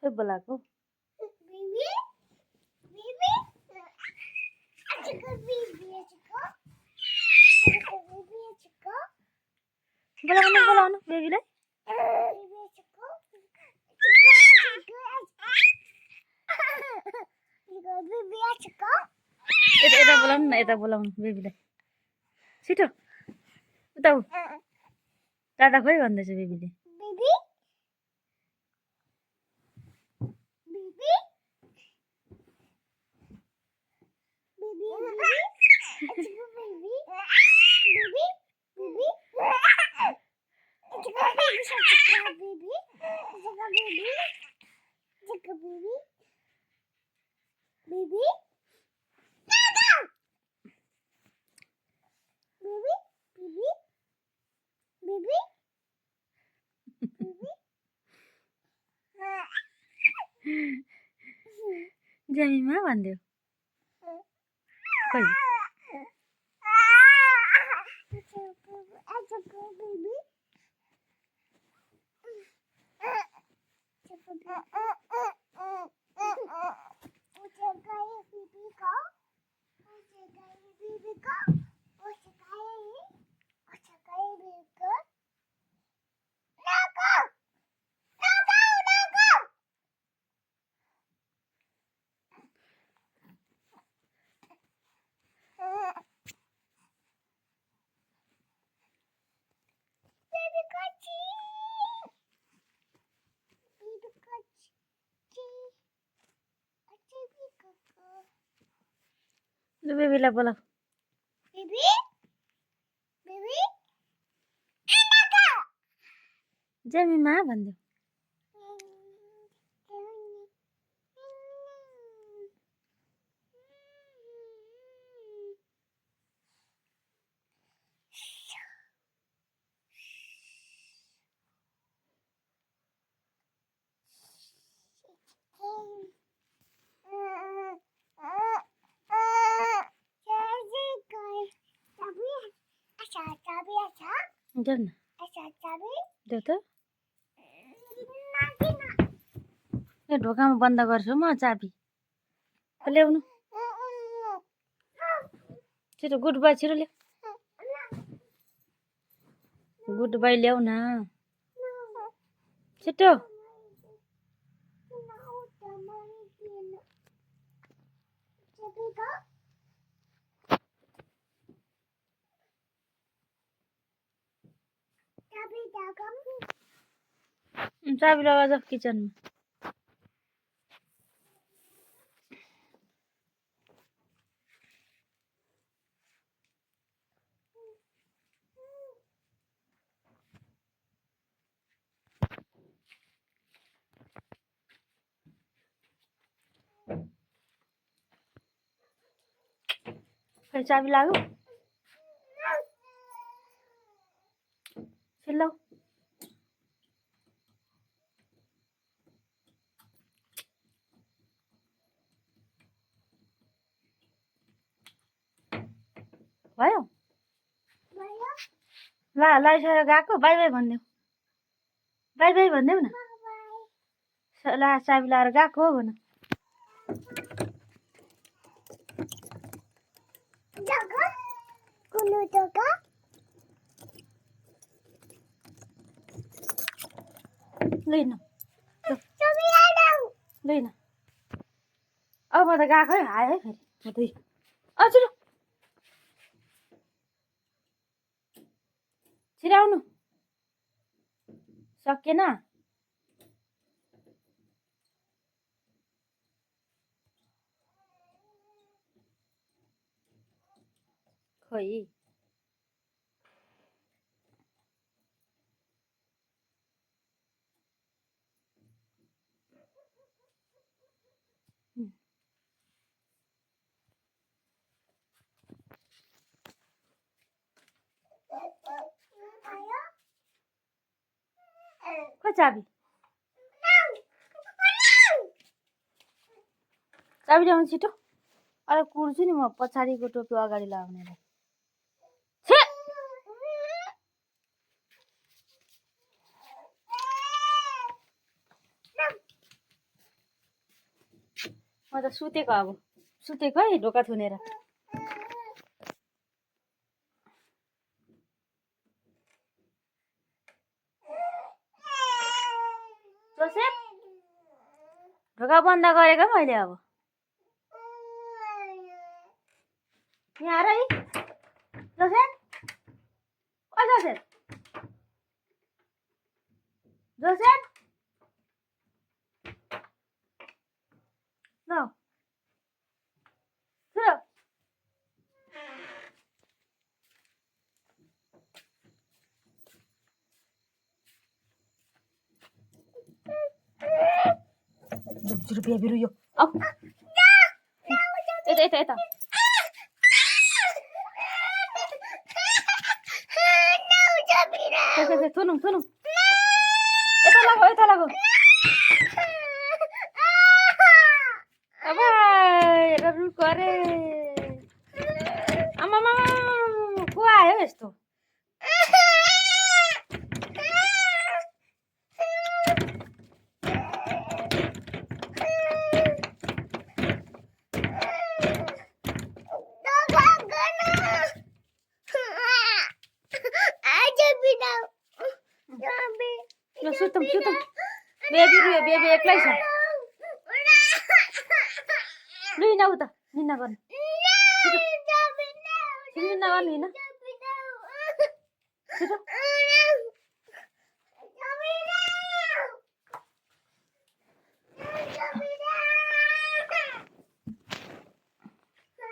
खोइ बोलाएको बोलाउनु बेबीलाई यता बोलाउनु न यता बोलाउनु बेबीलाई छिटो उता दादा खोइ भन्दैछ बेबीले ज्यामीमा भन्दियो खोइ लु बेबीलाई बोलाऊ ज्यामीमा भन्दियो देऊ न देऊ त ए ढोकामा बन्द गर्छु म चाबी ल्याउनु छिटो गुड बाई छिटो ल्याऊ गुड बाई ल्याउ न छिटो चाबी लगा जाऊ किचनमा खै चाबी लाग्यो छिल्लाऊ भयो ला लाइसकेर गएको बाई बाई भनिदेऊ न ला चाबी लाएर गएको हो भन लिन लिन अब म त गएको है हाय है फेरि हजुर छिराउनु सकेन खोइ खोइ चाबी चाबी ल्याउनु छिटो अरे कुर्छु नि म पछाडिको टोपी अगाडि लगाउनेलाई म त सुतेको अब सुतेको है ढोका थुनेर जोसेफ ढोका बन्द गरेको मैले अब यहाँ आएर है जोसेफ ओ जोसेफ जोसेफ ल सुन रुपियाँ बिरु यो आऊ यता यता यता थुनौँ थुनौँ यता लगाऊ यता लगाऊ अब हेर रुख अरे आमामा को आयो यस्तो सुतौँ सुतौँ बेबी रुयो बेबी एक्लै छ लु हिँड उता निन्ना गर्नु निन्ना गर्नु हिँड छिटो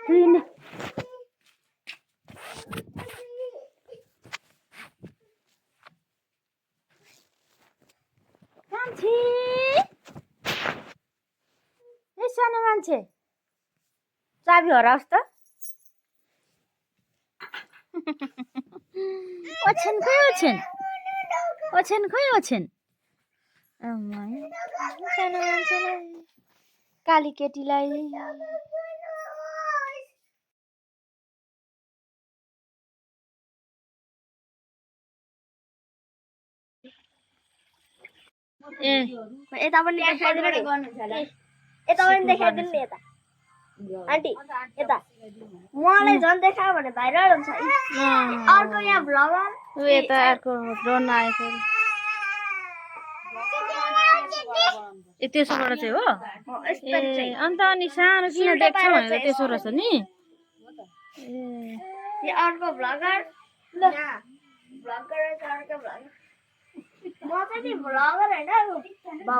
हिँड्ने मान्छे ए सानो मान्छे चाबी हराओस् त ओछेन खोइ ओछेन ओछेन खोइ ओछेन सानो मान्छेलाई काली केटीलाई ए यता पनि देखाइदिनु नि यता पनि देखाइदिनु नि यता आन्टी यता मलाई झन् देखायो भने भाइरल हुन्छ अर्को यहाँ भ्लगर उ यता अर्को ड्रोन आएको ए त्यसोबाट चाहिँ हो ए अन्त अनि सानो किन देख्छ भनेर त्यसो रहेछ नि ए यो अर्को भ्लगर भ्लगर अर्को भ्लगर म चाहिँ नि भ्लगर होइन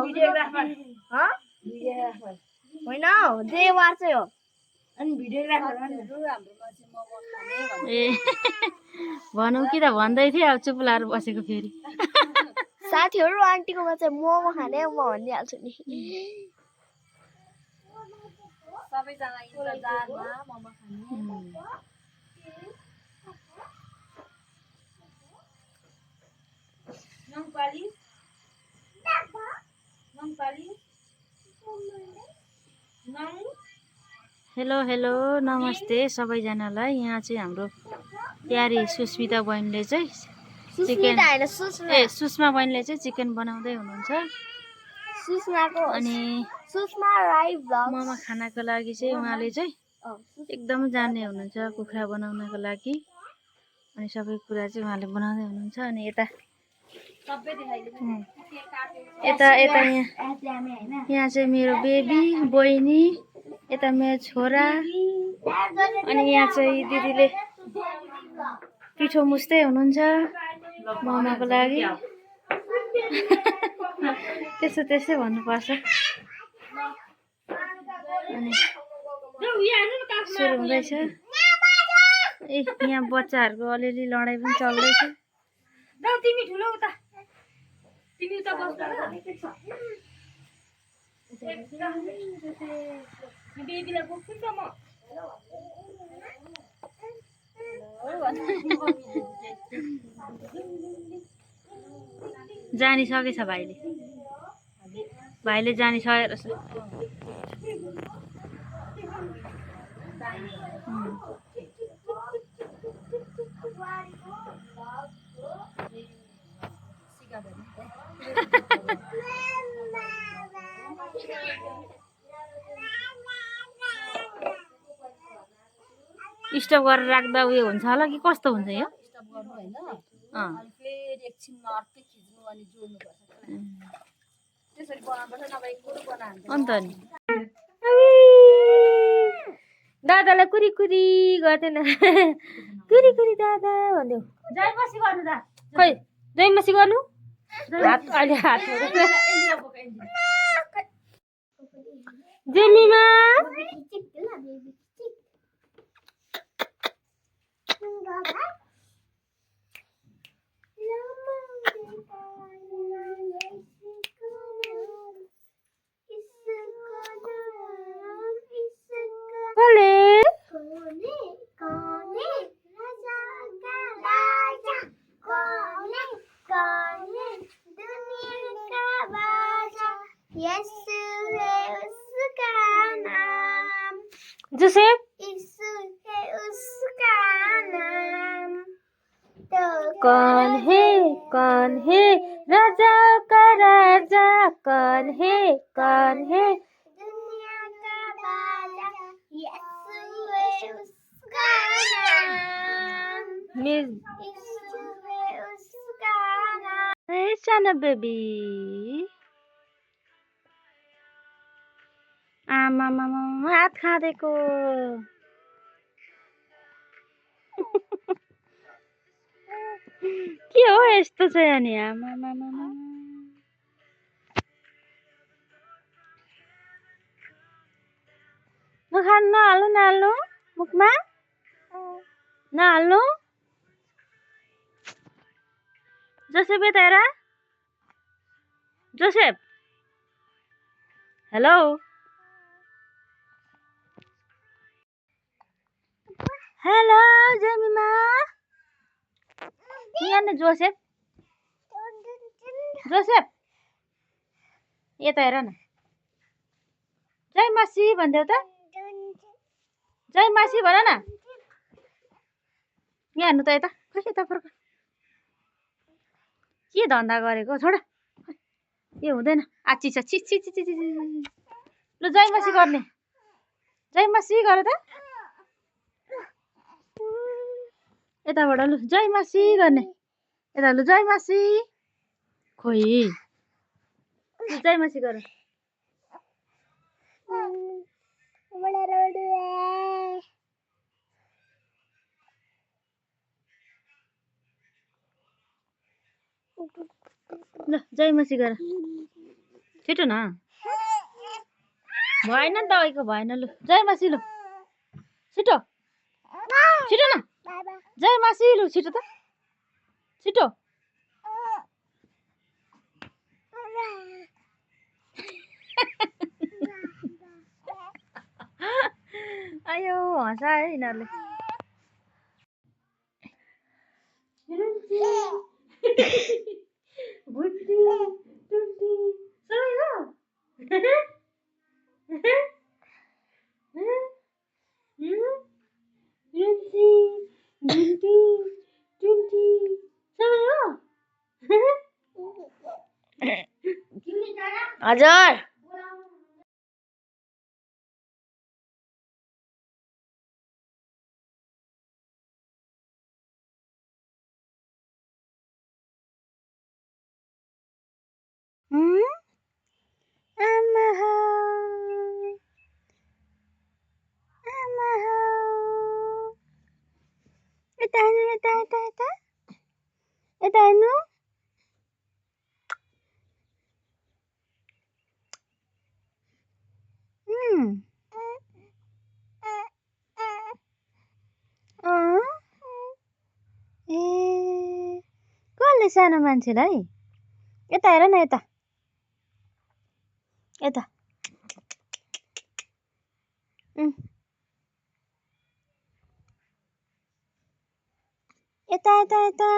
भिडियोग्राफर होइन देवार चाहिँ हो अनि भिडियोग्राफर ए भनौँ कि त भन्दै थिएँ अब चुप लाएर बसेको फेरि साथीहरू आन्टीकोमा चाहिँ मोमो खाने म भनिदिइहाल्छु नि सबैजना इन्तजारमा मोमो खाने हेलो हेलो नमस्ते सबैजनालाई यहाँ चाहिँ हाम्रो प्यारी सुस्मिता बहिनीले चाहिँ चिकन ए सुषमा बहिनीले चाहिँ चिकन बनाउँदै हुनुहुन्छ सुषमाको अनि सुषमा राई भ्लग मोमो खानाको लागि चाहिँ उहाँले चाहिँ एकदम जान्ने हुनुहुन्छ कुखुरा बनाउनको लागि अनि सबै कुरा चाहिँ उहाँले बनाउँदै हुनुहुन्छ अनि यता यता यता यहाँ चाहिँ मेरो बेबी बहिनी यता मेरो छोरा अनि यहाँ चाहिँ दिदीले पिठो मुस्दै हुनुहुन्छ मोमोको लागि त्यसै भन्नुपर्छ अनि सुरु हुँदैछ ए यहाँ बच्चाहरूको अलिअलि लडाइँ पनि चल्दैछ तिमी ठुलो उता तिमी उता बेबीलाई बोक्छु त म जानिसकेछ भाइले जानिसकेर स्टप गरेर राख्दा उयो हुन्छ होला कि कस्तो हुन्छ यो स्टप गर्नु हैन अँ अनि फेरि एकछिनमा अर्कै खिच्नु अनि जोड्नुपर्छ त्यसरी बनाउनुपर्छ नभए एकरो बनायो अन्त नि दादालाई कुरी कुरी गर्दैन कुरी कुरी दादा भन्यो जयमसी गर्नु दा खै जयमसी गर्नु हात अहिले हात जेमीमा कसले जोसेफ कौन है राजा का राजा कौन है दुनिया का बाजा यीशु है उसका नाम यीशु है उसका नाम ए सानो बेबी आमा मामा हात खाँदेको के हो यस्तो चाहिँ अनि आमा मामा नखानु नहाल्नु मुखमा नहाल्नु जोसेफ यता हेर जोसेफ हेलो हेलो जेमिमा यहाँ जोसेफ जोसेफ यता हेर न जय मासी भनिदेऊ त जय मासी भन न यहाँ हेर्नु त यता खै यता फर्क के धन्दा गरेको छोड यो हुँदैन आची छ छि छि छि छि छि लु जय मासी गर्ने जय मासी गर त यताबाट लु जय मासी गर्ने यता लु जय मासी खोइ जय मासी गर ल जय मासी गर छिटो न भएन नि तपाईँको भएन लु जय मासी लु छिटो छिटो न जय मासी लु छिटो त छिटो आयो हँसा है यिनीहरूले बुट्टी टुट्टी सबै हो रुन्सी बुट्टी टुट्टी सबै हो हजुर आमा हो यता हेर्नु यता यता यता यता हेर्नु ए कसले सानो मान्छेलाई यता हेर न यता यता यता यता यता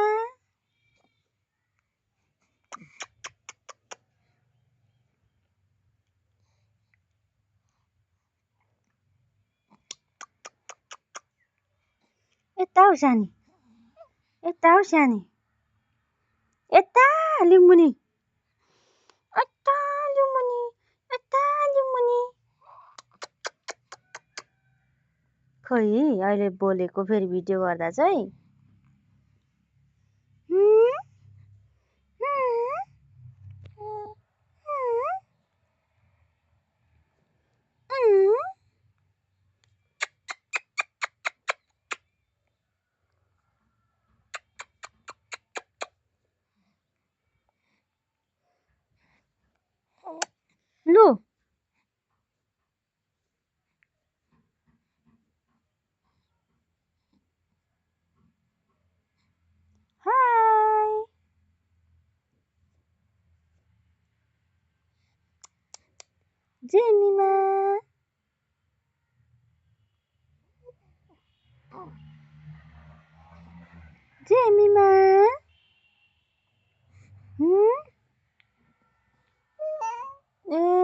यता हो सानी यता हो सानी यता लिम्बुनी यता लिम्बुनी यता लिम्बुनी खोइ अहिले बोलेको फेरि भिडियो गर्दा चाहिँ लु हाय जेमिमा जेमिमा ए ए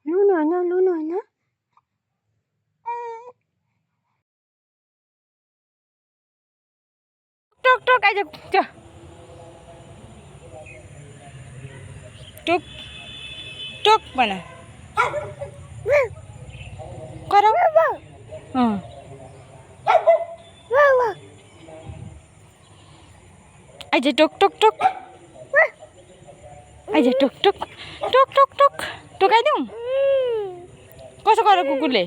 ल ल ल लुनु होइन टोक टोक आइज त्यो टोक टोक भन कराउ आइज टोक टोक टोक आइज टोक टोक टोक टोक टोक टोकाइदिउँ कसो गर कुकुरले